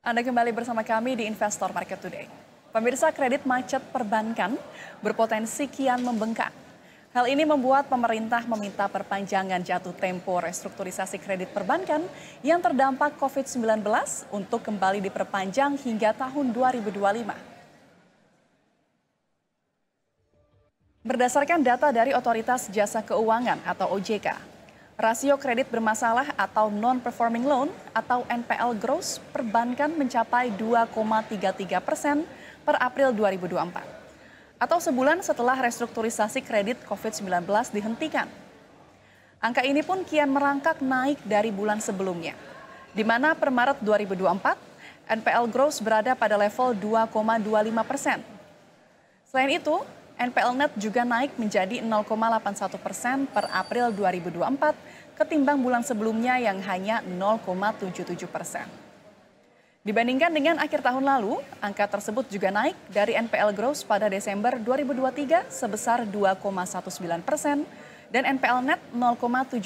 Anda kembali bersama kami di Investor Market Today. Pemirsa, kredit macet perbankan berpotensi kian membengkak. Hal ini membuat pemerintah meminta perpanjangan jatuh tempo restrukturisasi kredit perbankan yang terdampak COVID-19 untuk kembali diperpanjang hingga tahun 2025. Berdasarkan data dari Otoritas Jasa Keuangan atau OJK, rasio kredit bermasalah atau non-performing loan atau NPL gross perbankan mencapai 2,33% per April 2024. Atau sebulan setelah restrukturisasi kredit COVID-19 dihentikan. Angka ini pun kian merangkak naik dari bulan sebelumnya, di mana per Maret 2024 NPL gross berada pada level 2,25%. Selain itu, NPL net juga naik menjadi 0,81% per April 2024 ketimbang bulan sebelumnya yang hanya 0,77%. Dibandingkan dengan akhir tahun lalu, angka tersebut juga naik dari NPL gross pada Desember 2023 sebesar 2,19% dan NPL net 0,71%.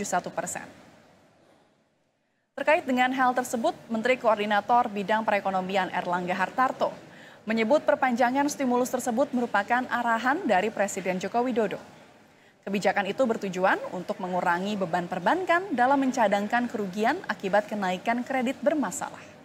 Terkait dengan hal tersebut, Menteri Koordinator Bidang Perekonomian Erlangga Hartarto menyebut perpanjangan stimulus tersebut merupakan arahan dari Presiden Joko Widodo. Kebijakan itu bertujuan untuk mengurangi beban perbankan dalam mencadangkan kerugian akibat kenaikan kredit bermasalah.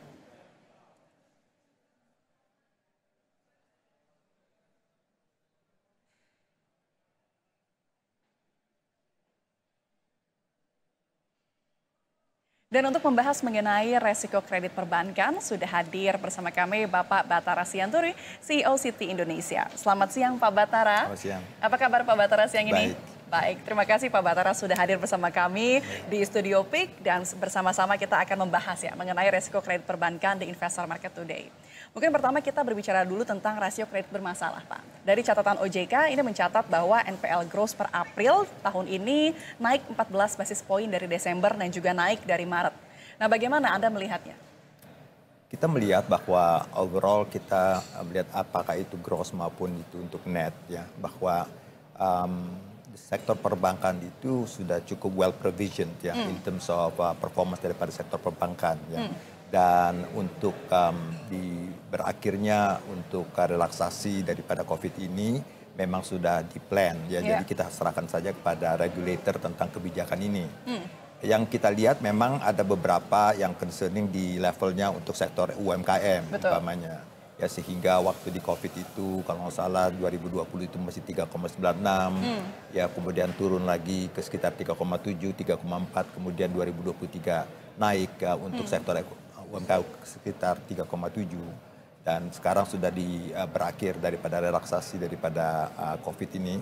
Dan untuk membahas mengenai resiko kredit perbankan, sudah hadir bersama kami Bapak Batara Sianturi, CEO Citi Indonesia. Selamat siang Pak Batara. Selamat siang. Apa kabar Pak Batara siang ini? Baik, terima kasih Pak Batara sudah hadir bersama kami di Studio Peak dan bersama-sama kita akan membahas ya mengenai resiko kredit perbankan di Investor Market Today. Mungkin pertama kita berbicara dulu tentang rasio kredit bermasalah Pak. Dari catatan OJK ini mencatat bahwa NPL gross per April tahun ini naik 14 basis poin dari Desember dan juga naik dari Maret. Nah bagaimana Anda melihatnya? Kita melihat bahwa overall kita melihat apakah itu gross maupun itu untuk net ya, bahwa sektor perbankan itu sudah cukup well provisioned ya in terms of performance daripada sektor perbankan ya. Dan untuk berakhirnya untuk relaksasi daripada COVID ini memang sudah di-plan ya. Jadi kita serahkan saja kepada regulator tentang kebijakan ini. Yang kita lihat memang ada beberapa yang concerning di levelnya untuk sektor UMKM umpamanya. Ya sehingga waktu di COVID itu kalau nggak salah 2020 itu masih 3,96, ya kemudian turun lagi ke sekitar 3,7, 3,4, kemudian 2023 naik untuk sektor UMKM sekitar 3,7 dan sekarang sudah berakhir daripada relaksasi daripada COVID ini.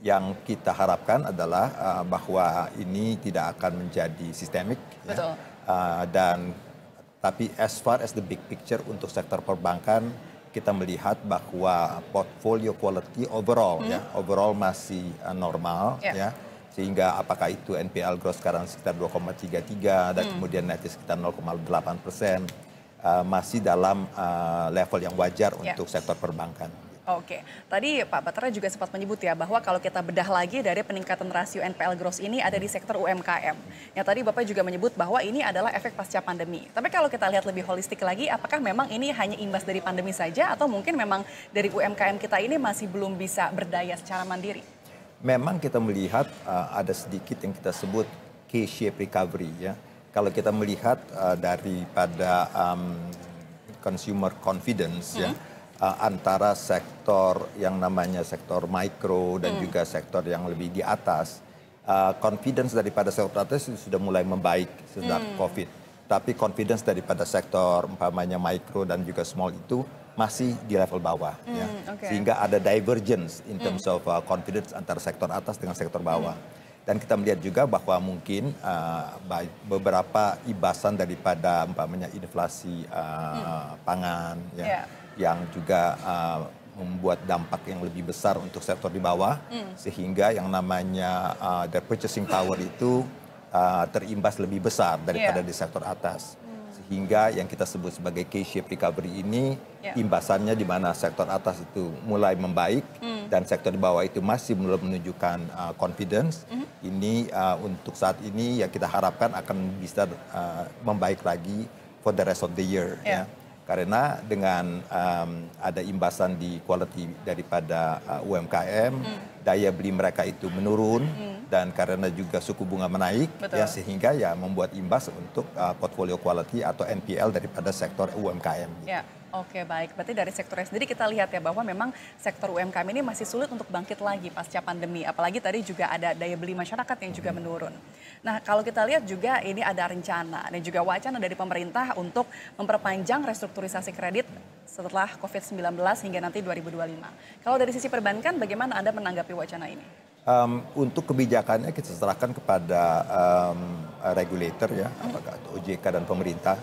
Yang kita harapkan adalah bahwa ini tidak akan menjadi sistemik ya. Tapi as far as the big picture untuk sektor perbankan kita melihat bahwa portfolio quality overall ya overall masih normal ya. Sehingga apakah itu NPL gross sekarang sekitar 2,33 dan kemudian net sekitar 0,8%, masih dalam level yang wajar untuk sektor perbankan. Oke, tadi Pak Batara juga sempat menyebut ya bahwa kalau kita bedah lagi dari peningkatan rasio NPL gross ini ada di sektor UMKM. Yang tadi Bapak juga menyebut bahwa ini adalah efek pasca pandemi. Tapi kalau kita lihat lebih holistik lagi, apakah memang ini hanya imbas dari pandemi saja atau mungkin memang dari UMKM kita ini masih belum bisa berdaya secara mandiri? Memang kita melihat ada sedikit yang kita sebut K-shape recovery ya. Kalau kita melihat daripada consumer confidence ya. Antara sektor yang namanya sektor mikro dan juga sektor yang lebih di atas, confidence daripada sektor atas sudah mulai membaik sejak COVID. Tapi confidence daripada sektor umpamanya mikro dan juga small itu masih di level bawah. Sehingga ada divergence in terms of confidence antara sektor atas dengan sektor bawah. Dan kita melihat juga bahwa mungkin beberapa ibasan daripada umpamanya inflasi pangan ya. Yang juga membuat dampak yang lebih besar untuk sektor di bawah, sehingga yang namanya the purchasing power itu terimbas lebih besar daripada di sektor atas. Sehingga yang kita sebut sebagai K-shape recovery ini, imbasannya di mana sektor atas itu mulai membaik, dan sektor di bawah itu masih belum menunjukkan confidence. Ini untuk saat ini yang kita harapkan akan bisa membaik lagi for the rest of the year. Ya. Karena dengan ada imbasan di quality daripada UMKM, daya beli mereka itu menurun, dan karena juga suku bunga menaik, ya sehingga ya membuat imbas untuk portfolio quality atau NPL daripada sektor UMKM. Ya. Oke, baik. Berarti dari sektornya sendiri kita lihat ya bahwa memang sektor UMKM ini masih sulit untuk bangkit lagi pasca pandemi. Apalagi tadi juga ada daya beli masyarakat yang juga menurun. Nah, kalau kita lihat juga ini ada rencana dan juga wacana dari pemerintah untuk memperpanjang restrukturisasi kredit setelah COVID-19 hingga nanti 2025. Kalau dari sisi perbankan, bagaimana Anda menanggapi wacana ini? Untuk kebijakannya kita serahkan kepada regulator ya, apakah OJK dan pemerintah.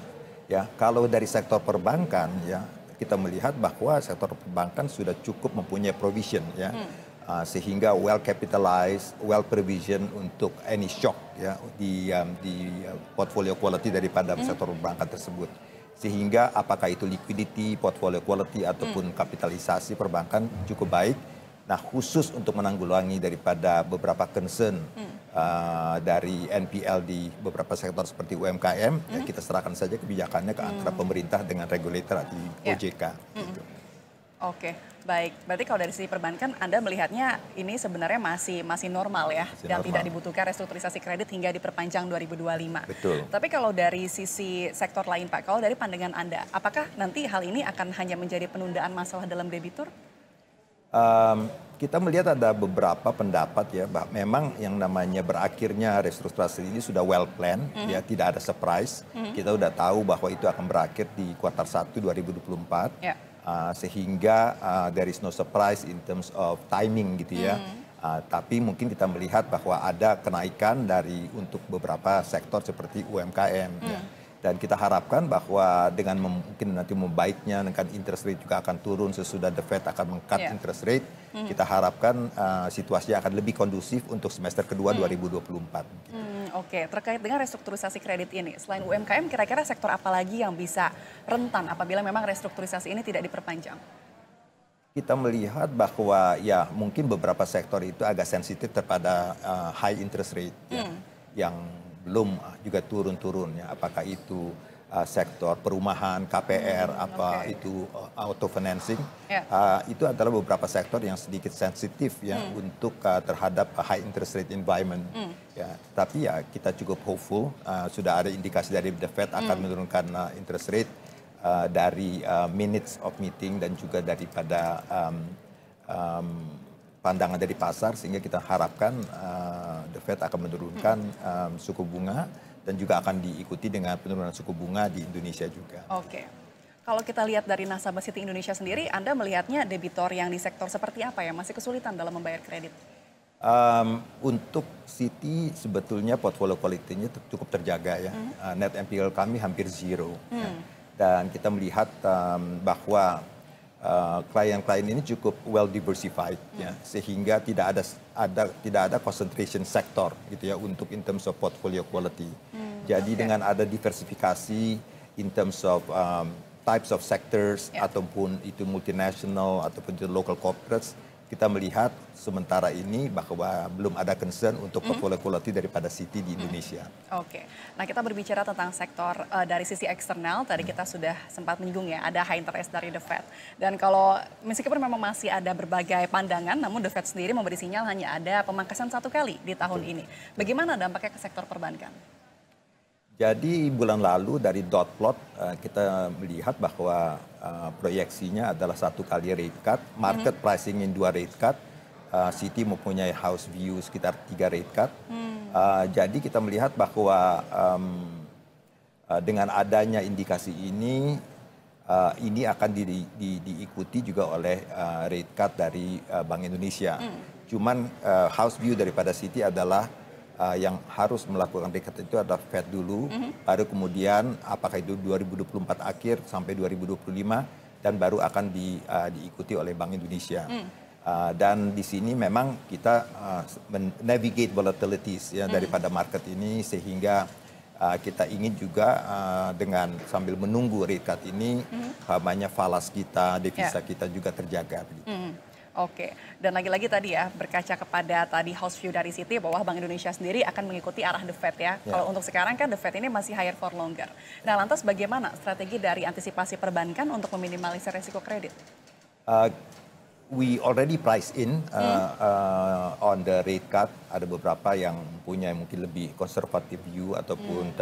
Ya, kalau dari sektor perbankan ya kita melihat bahwa sektor perbankan sudah cukup mempunyai provision ya, sehingga well capitalized, well provision untuk any shock ya di portfolio quality daripada sektor perbankan tersebut. Sehingga apakah itu liquidity, portfolio quality ataupun kapitalisasi perbankan cukup baik. Nah, khusus untuk menanggulangi daripada beberapa concern dari NPL di beberapa sektor seperti UMKM, ya kita serahkan saja kebijakannya ke antara pemerintah dengan regulator di OJK. Gitu. Oke, baik. Berarti kalau dari sisi perbankan, Anda melihatnya ini sebenarnya masih normal ya, dan tidak dibutuhkan restrukturisasi kredit hingga diperpanjang 2025. Betul. Tapi kalau dari sisi sektor lain, Pak, kalau dari pandangan Anda, apakah nanti hal ini akan hanya menjadi penundaan masalah dalam debitur? Kita melihat ada beberapa pendapat ya, bahwa memang yang namanya berakhirnya restrukturisasi ini sudah well planned, ya tidak ada surprise. Kita sudah tahu bahwa itu akan berakhir di kuartal 1 2024, sehingga there is no surprise in terms of timing gitu ya. Tapi mungkin kita melihat bahwa ada kenaikan dari untuk beberapa sektor seperti UMKM. Ya. Dan kita harapkan bahwa dengan mungkin nanti membaiknya, dengan interest rate juga akan turun sesudah The Fed akan meng-cut interest rate, kita harapkan situasi akan lebih kondusif untuk semester kedua 2024. Gitu. Oke, terkait dengan restrukturisasi kredit ini, selain UMKM, kira-kira sektor apa lagi yang bisa rentan apabila memang restrukturisasi ini tidak diperpanjang? Kita melihat bahwa ya mungkin beberapa sektor itu agak sensitif terhadap high interest rate ya, yang belum juga turun-turun ya, apakah itu sektor perumahan, KPR, itu auto financing, itu adalah beberapa sektor yang sedikit sensitif ya untuk terhadap high interest rate environment. Ya, tapi ya kita cukup hopeful, sudah ada indikasi dari The Fed akan menurunkan interest rate dari minutes of meeting dan juga daripada pandangan dari pasar, sehingga kita harapkan The Fed akan menurunkan suku bunga dan juga akan diikuti dengan penurunan suku bunga di Indonesia juga. Oke. Kalau kita lihat dari nasabah Citi Indonesia sendiri, Anda melihatnya debitor yang di sektor seperti apa ya? Masih kesulitan dalam membayar kredit? Untuk Citi sebetulnya portfolio quality-nya cukup terjaga ya. Net NPL kami hampir zero. Ya. Dan kita melihat bahwa klien-klien ini cukup well diversified ya, sehingga tidak ada concentration sektor gitu ya untuk in terms of portfolio quality. Jadi dengan ada diversifikasi in terms of types of sectors ataupun itu multinational ataupun itu local corporates, kita melihat sementara ini bahwa belum ada concern untuk portfolio quality daripada Citi di Indonesia. Oke, nah kita berbicara tentang sektor dari sisi eksternal, tadi kita sudah sempat menyinggung ya, ada high interest dari The Fed. Dan kalau meskipun memang masih ada berbagai pandangan, namun The Fed sendiri memberi sinyal hanya ada pemangkasan 1 kali di tahun ini. Bagaimana dampaknya ke sektor perbankan? Jadi bulan lalu dari dot plot kita melihat bahwa proyeksinya adalah 1 kali rate cut, market pricing in 2 rate cut, Citi mempunyai house view sekitar 3 rate cut. Jadi kita melihat bahwa dengan adanya indikasi ini akan diikuti juga oleh rate cut dari Bank Indonesia. Cuman house view daripada Citi adalah yang harus melakukan rate cut itu adalah Fed dulu, baru kemudian apakah itu 2024 akhir sampai 2025, dan baru akan diikuti oleh Bank Indonesia. Dan di sini memang kita navigate volatilities ya daripada market ini, sehingga kita ingin juga dengan sambil menunggu rate cut ini, banyak falas kita, devisa kita juga terjaga. Oke, dan lagi-lagi tadi ya berkaca kepada tadi house view dari Citi bahwa Bank Indonesia sendiri akan mengikuti arah The Fed ya. Kalau untuk sekarang kan The Fed ini masih higher for longer. Nah lantas bagaimana strategi dari antisipasi perbankan untuk meminimalisir resiko kredit? Uh, we already price in on the rate cut. Ada beberapa yang punya mungkin lebih konservatif view ataupun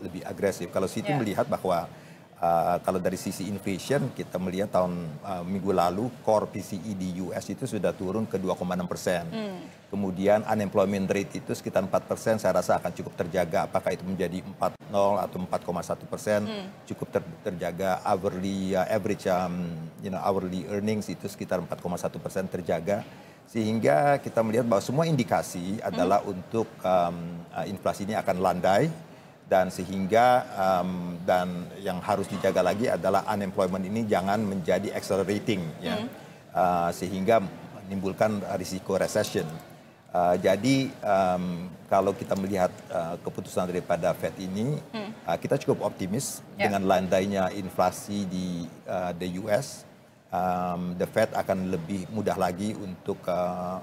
lebih agresif. Kalau Citi melihat bahwa kalau dari sisi inflation kita melihat minggu lalu core PCE di US itu sudah turun ke 2,6%. Kemudian unemployment rate itu sekitar 4%, saya rasa akan cukup terjaga. Apakah itu menjadi 4,0 atau 4,1%, cukup terjaga. Average hourly earnings itu sekitar 4,1% terjaga. Sehingga kita melihat bahwa semua indikasi adalah untuk inflasi ini akan landai. Dan sehingga dan yang harus dijaga lagi adalah unemployment ini jangan menjadi accelerating ya, sehingga menimbulkan risiko recession. Jadi kalau kita melihat keputusan daripada Fed ini, kita cukup optimis dengan landainya inflasi di the US. The Fed akan lebih mudah lagi untuk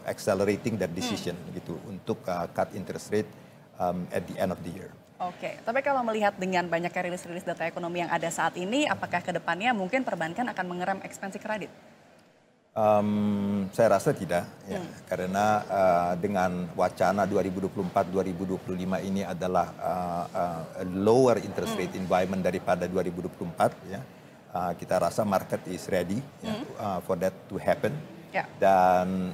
accelerating that decision gitu untuk cut interest rate at the end of the year. Oke, tapi kalau melihat dengan banyaknya rilis-rilis data ekonomi yang ada saat ini, apakah ke depannya mungkin perbankan akan mengerem ekspansi kredit? Saya rasa tidak, ya, karena dengan wacana 2024-2025 ini adalah lower interest rate environment daripada 2024, ya, kita rasa market is ready for that to happen. Dan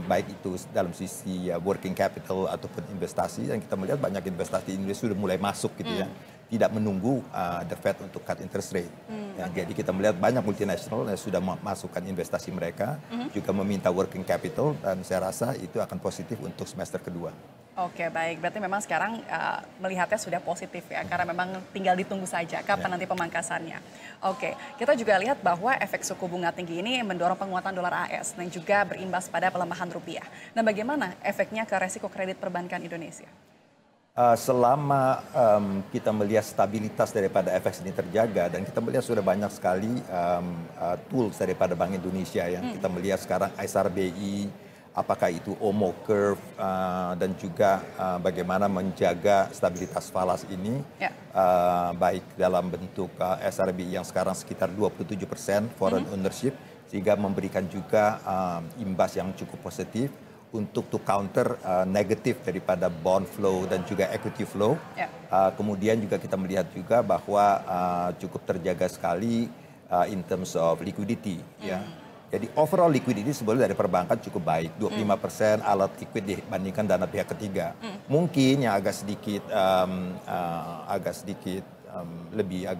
baik itu dalam sisi working capital ataupun investasi, dan kita melihat banyak investasi Indonesia sudah mulai masuk gitu ya, tidak menunggu the Fed untuk cut interest rate. Jadi kita melihat banyak multinasional yang sudah memasukkan investasi mereka, juga meminta working capital, dan saya rasa itu akan positif untuk semester kedua. Oke, baik. Berarti memang sekarang melihatnya sudah positif ya, karena memang tinggal ditunggu saja kapan nanti pemangkasannya. Oke, kita juga lihat bahwa efek suku bunga tinggi ini mendorong penguatan dolar AS dan juga berimbas pada pelemahan rupiah. Nah, bagaimana efeknya ke resiko kredit perbankan Indonesia? Selama kita melihat stabilitas daripada FX ini terjaga, dan kita melihat sudah banyak sekali tools daripada Bank Indonesia yang kita melihat sekarang SRBI, apakah itu OMO curve dan juga bagaimana menjaga stabilitas falas ini, baik dalam bentuk SRBI yang sekarang sekitar 27% foreign ownership, sehingga memberikan juga imbas yang cukup positif untuk to counter negatif daripada bond flow dan juga equity flow. Kemudian juga kita melihat juga bahwa cukup terjaga sekali in terms of liquidity. Jadi overall liquidity sebenarnya dari perbankan cukup baik, 25% alat liquid dibandingkan dana pihak ketiga. Mungkin yang agak sedikit lebih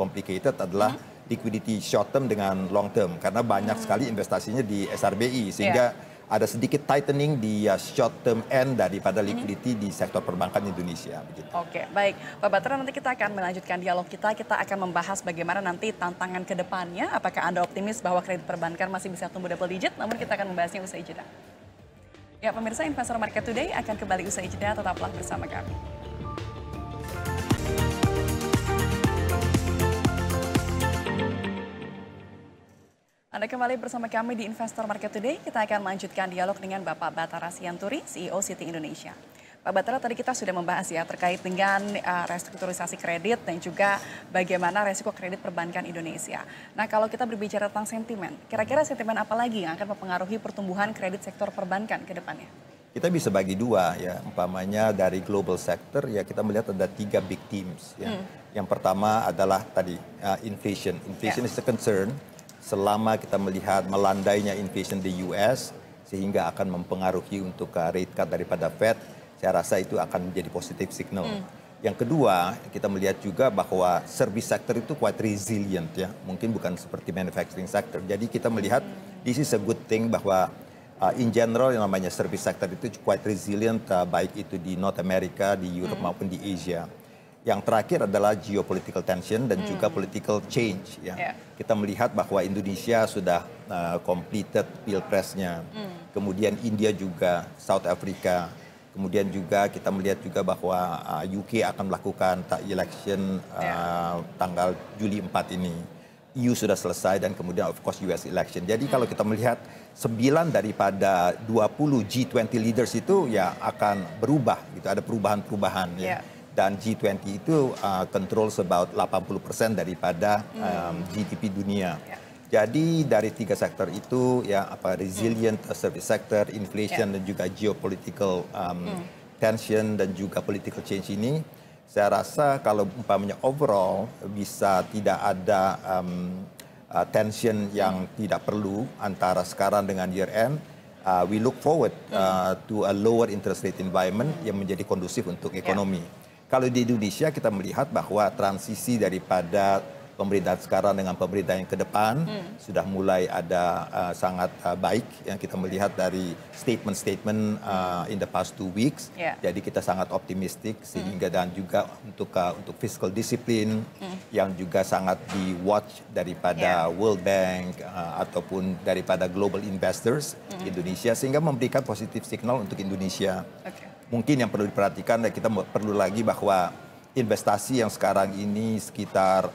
complicated adalah liquidity short term dengan long term, karena banyak sekali investasinya di SRBI, sehingga ada sedikit tightening di short term end daripada liquidity di sektor perbankan Indonesia. Begitu. Oke, baik. Pak Batra, nanti kita akan melanjutkan dialog kita. Kita akan membahas bagaimana nanti tantangan ke depannya. Apakah Anda optimis bahwa kredit perbankan masih bisa tumbuh double digit? Namun kita akan membahasnya usai jeda. Ya, pemirsa, Investor Market Today akan kembali usai jeda. Tetaplah bersama kami. Anda kembali bersama kami di Investor Market Today. Kita akan melanjutkan dialog dengan Bapak Bathara Sianturi, CEO Citi Indonesia. Pak Bathara, tadi kita sudah membahas ya terkait dengan restrukturisasi kredit dan juga bagaimana resiko kredit perbankan Indonesia. Nah, kalau kita berbicara tentang sentimen, kira-kira sentimen apa lagi yang akan mempengaruhi pertumbuhan kredit sektor perbankan ke depannya? Kita bisa bagi dua ya, umpamanya dari global sector ya, kita melihat ada 3 big themes ya. Yang pertama adalah tadi inflation. Inflation is a concern. Selama kita melihat melandainya inflation di US, sehingga akan mempengaruhi untuk rate cut daripada Fed, saya rasa itu akan menjadi positive signal. Yang kedua, kita melihat juga bahwa service sector itu quite resilient ya, mungkin bukan seperti manufacturing sector. Jadi kita melihat this is a good thing bahwa in general yang namanya service sector itu quite resilient, baik itu di North America, di Europe maupun di Asia. Yang terakhir adalah geopolitical tension dan juga political change. Ya. Kita melihat bahwa Indonesia sudah completed pilpresnya, kemudian India juga, South Africa, kemudian juga kita melihat juga bahwa UK akan melakukan election tanggal Juli 4 ini. EU sudah selesai dan kemudian of course US election. Jadi kalau kita melihat 9 daripada 20 G20 leaders itu ya akan berubah gitu, ada perubahan-perubahan ya. Dan G20 itu controls about 80% daripada GDP dunia. Jadi dari 3 sektor itu ya resilient service sector, inflation dan juga geopolitical tension dan juga political change ini, saya rasa kalau umpamanya overall bisa tidak ada tension yang tidak perlu antara sekarang dengan year end, we look forward to a lower interest rate environment yang menjadi kondusif untuk ekonomi. Kalau di Indonesia kita melihat bahwa transisi daripada pemerintahan sekarang dengan pemerintahan yang ke depan sudah mulai ada sangat baik yang kita melihat dari statement-statement in the past 2 weeks. Jadi kita sangat optimistik sehingga dan juga untuk fiscal discipline yang juga sangat di-watch daripada World Bank ataupun daripada global investors Indonesia sehingga memberikan positif signal untuk Indonesia. Mungkin yang perlu diperhatikan dan kita perlu lagi bahwa investasi yang sekarang ini sekitar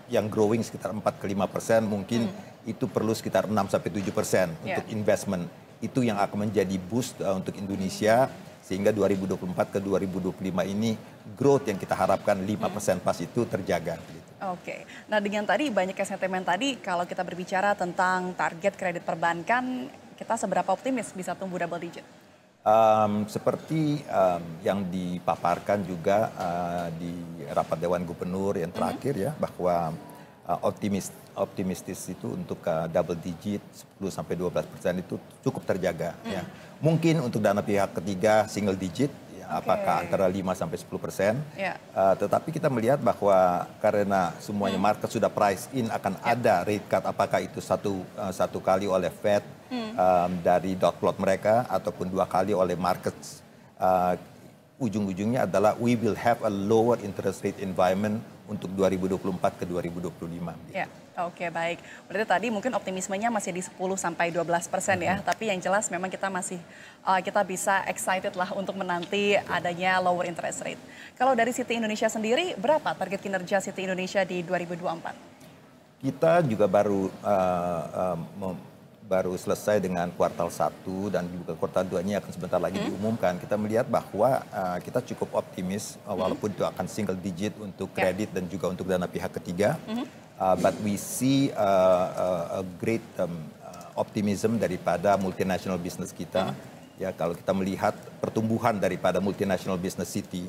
yang growing sekitar 4 ke 5%, mungkin itu perlu sekitar 6 sampai 7% untuk investment. Itu yang akan menjadi boost untuk Indonesia sehingga 2024 ke 2025 ini growth yang kita harapkan 5% pas itu terjaga. Oke, nah dengan tadi banyak sentimen tadi kalau kita berbicara tentang target kredit perbankan, kita seberapa optimis bisa tumbuh double digit? Seperti yang dipaparkan juga di rapat Dewan Gubernur yang terakhir ya, bahwa optimistis itu untuk double digit 10-12% itu cukup terjaga. Ya. Mungkin untuk dana pihak ketiga single digit, ya, apakah antara 5-10%. Tetapi kita melihat bahwa karena semuanya market sudah price in akan ada rate cut, apakah itu satu kali oleh Fed, dari dot plot mereka ataupun 2 kali oleh markets, ujung-ujungnya adalah we will have a lower interest rate environment untuk 2024 ke 2025. Ya, oke baik. Berarti tadi mungkin optimismenya masih di 10-12% ya, tapi yang jelas memang kita bisa excited lah untuk menanti adanya lower interest rate. Kalau dari Citi Indonesia sendiri, berapa target kinerja Citi Indonesia di 2024? Kita juga baru selesai dengan kuartal 1 dan juga kuartal 2 ini akan sebentar lagi diumumkan. Kita melihat bahwa kita cukup optimis walaupun itu akan single digit untuk kredit dan juga untuk dana pihak ketiga. But we see a great optimism daripada multinational business kita. Ya, kalau kita melihat pertumbuhan daripada multinational business Citi,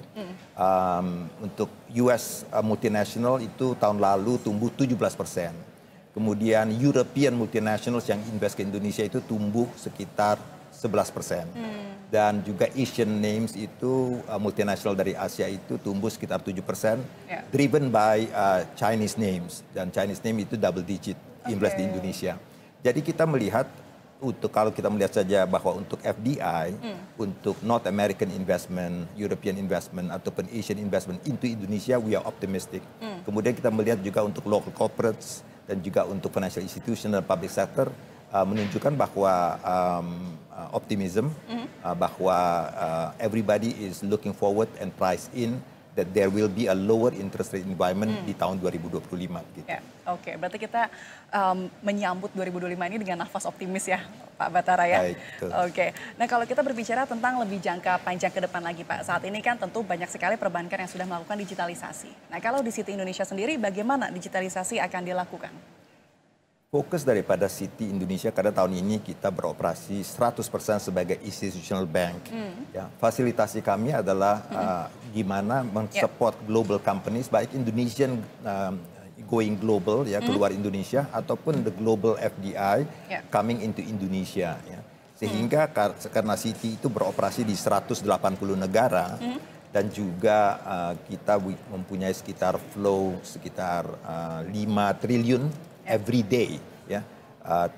untuk US multinational itu tahun lalu tumbuh 17%. Kemudian European multinationals yang invest ke Indonesia itu tumbuh sekitar 11%. Dan juga Asian names itu multinational dari Asia itu tumbuh sekitar 7%. Driven by Chinese names. Dan Chinese name itu double digit invest di Indonesia. Jadi kita melihat kalau kita melihat saja bahwa untuk FDI, untuk North American investment, European investment ataupun Asian investment into Indonesia, we are optimistic. Kemudian kita melihat juga untuk local corporates dan juga untuk financial institution dan public sector menunjukkan bahwa optimism, bahwa everybody is looking forward and price in that there will be a lower interest rate environment di tahun 2025. Gitu. Ya, oke, berarti kita menyambut 2025 ini dengan nafas optimis ya Pak Batara ya. Oke, nah kalau kita berbicara tentang lebih jangka panjang ke depan lagi Pak, saat ini kan tentu banyak sekali perbankan yang sudah melakukan digitalisasi. Nah kalau di Citi Indonesia sendiri bagaimana digitalisasi akan dilakukan? Fokus daripada Citi Indonesia karena tahun ini kita beroperasi 100% sebagai institutional bank. Ya, fasilitasi kami adalah gimana mensupport global companies, baik Indonesian going global ya keluar Indonesia ataupun the global FDI coming into Indonesia. Ya. Sehingga karena Citi itu beroperasi di 180 negara dan juga kita mempunyai sekitar flow sekitar 5 triliun every day ya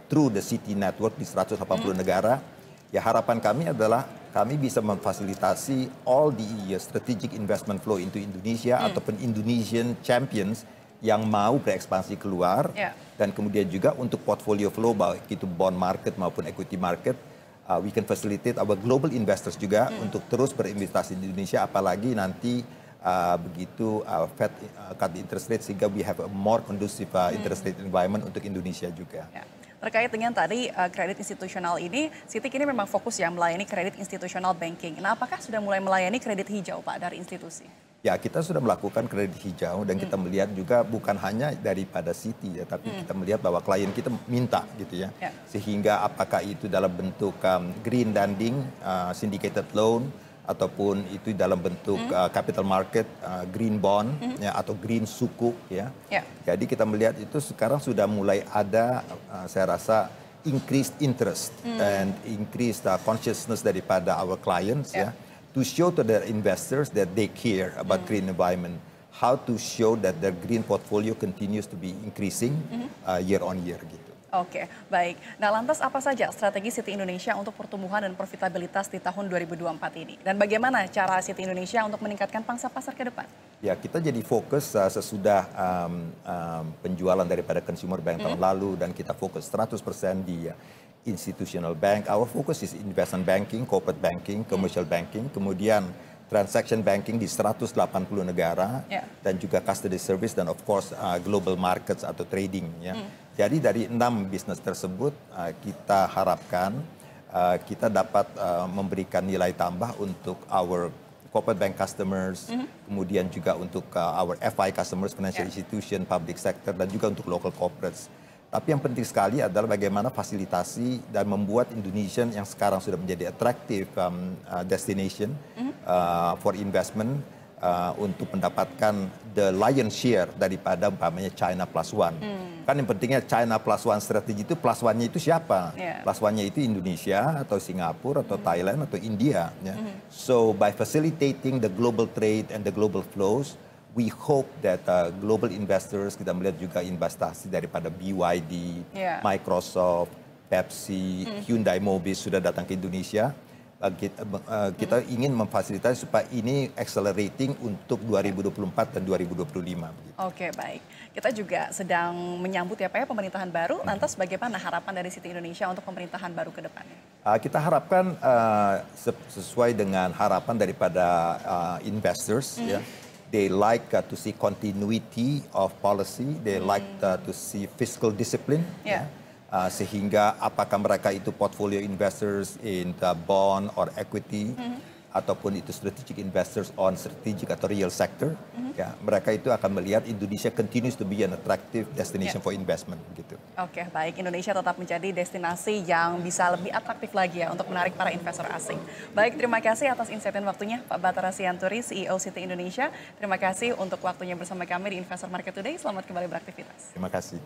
through the Citi network di 180 negara. Ya harapan kami adalah kami bisa memfasilitasi all the strategic investment flow into Indonesia ataupun Indonesian champions yang mau berekspansi keluar dan kemudian juga untuk portfolio flow baik itu bond market maupun equity market, we can facilitate our global investors juga untuk terus berinvestasi di Indonesia, apalagi nanti begitu Fed cut the interest rate sehingga we have a more conducive interest rate environment untuk Indonesia juga. Ya. Terkait dengan tadi kredit institusional ini, Citi kini memang fokus ya melayani kredit institusional banking. Nah, apakah sudah mulai melayani kredit hijau, Pak, dari institusi? Ya, kita sudah melakukan kredit hijau dan kita melihat juga bukan hanya daripada Citi ya, tapi kita melihat bahwa klien kita minta gitu ya. Sehingga apakah itu dalam bentuk green lending, syndicated loan, ataupun itu dalam bentuk capital market, green bond, ya, atau green sukuk ya. Jadi kita melihat itu sekarang sudah mulai ada, saya rasa, increased interest and increased consciousness daripada our clients ya, to show to their investors that they care about green environment, how to show that their green portfolio continues to be increasing year on year gitu. Oke, baik. Nah, lantas apa saja strategi Citi Indonesia untuk pertumbuhan dan profitabilitas di tahun 2024 ini? Dan bagaimana cara Citi Indonesia untuk meningkatkan pangsa pasar ke depan? Ya, kita jadi fokus sesudah penjualan daripada consumer bank tahun lalu dan kita fokus 100% di institutional bank. Our focus is investment banking, corporate banking, commercial banking, kemudian transaction banking di 180 negara, dan juga custody service dan of course global markets atau trading ya. Jadi dari 6 bisnis tersebut kita harapkan kita dapat memberikan nilai tambah untuk our corporate bank customers, kemudian juga untuk our FI customers, financial institution, public sector, dan juga untuk local corporates. Tapi yang penting sekali adalah bagaimana fasilitasi dan membuat Indonesia yang sekarang sudah menjadi attractive destination for investment untuk mendapatkan the lion's share daripada umpamanya China plus one. Kan yang pentingnya China plus one strategi itu plus one-nya itu siapa? Plus one-nya itu Indonesia atau Singapura atau Thailand atau India. Ya. So by facilitating the global trade and the global flows, we hope that global investors, kita melihat juga investasi daripada BYD, Microsoft, Pepsi, Hyundai Mobis sudah datang ke Indonesia. Kita ingin memfasilitasi supaya ini accelerating untuk 2024 dan 2025. Oke, baik. Kita juga sedang menyambut ya Pak ya pemerintahan baru. Lantas bagaimana harapan dari Citi Indonesia untuk pemerintahan baru ke depannya? Kita harapkan sesuai dengan harapan daripada investors. Ya. They like to see continuity of policy. They like to see fiscal discipline. Sehingga apakah mereka itu portfolio investors in the bond or equity, ataupun itu strategic investors on strategic atau real sector, ya, mereka itu akan melihat Indonesia continues to be an attractive destination for investment gitu. Oke, baik. Indonesia tetap menjadi destinasi yang bisa lebih atraktif lagi ya untuk menarik para investor asing. Baik, terima kasih atas insight dan waktunya Pak Bathara Sianturi, CEO Citi Indonesia. Terima kasih untuk waktunya bersama kami di Investor Market Today. Selamat kembali beraktivitas. Terima kasih.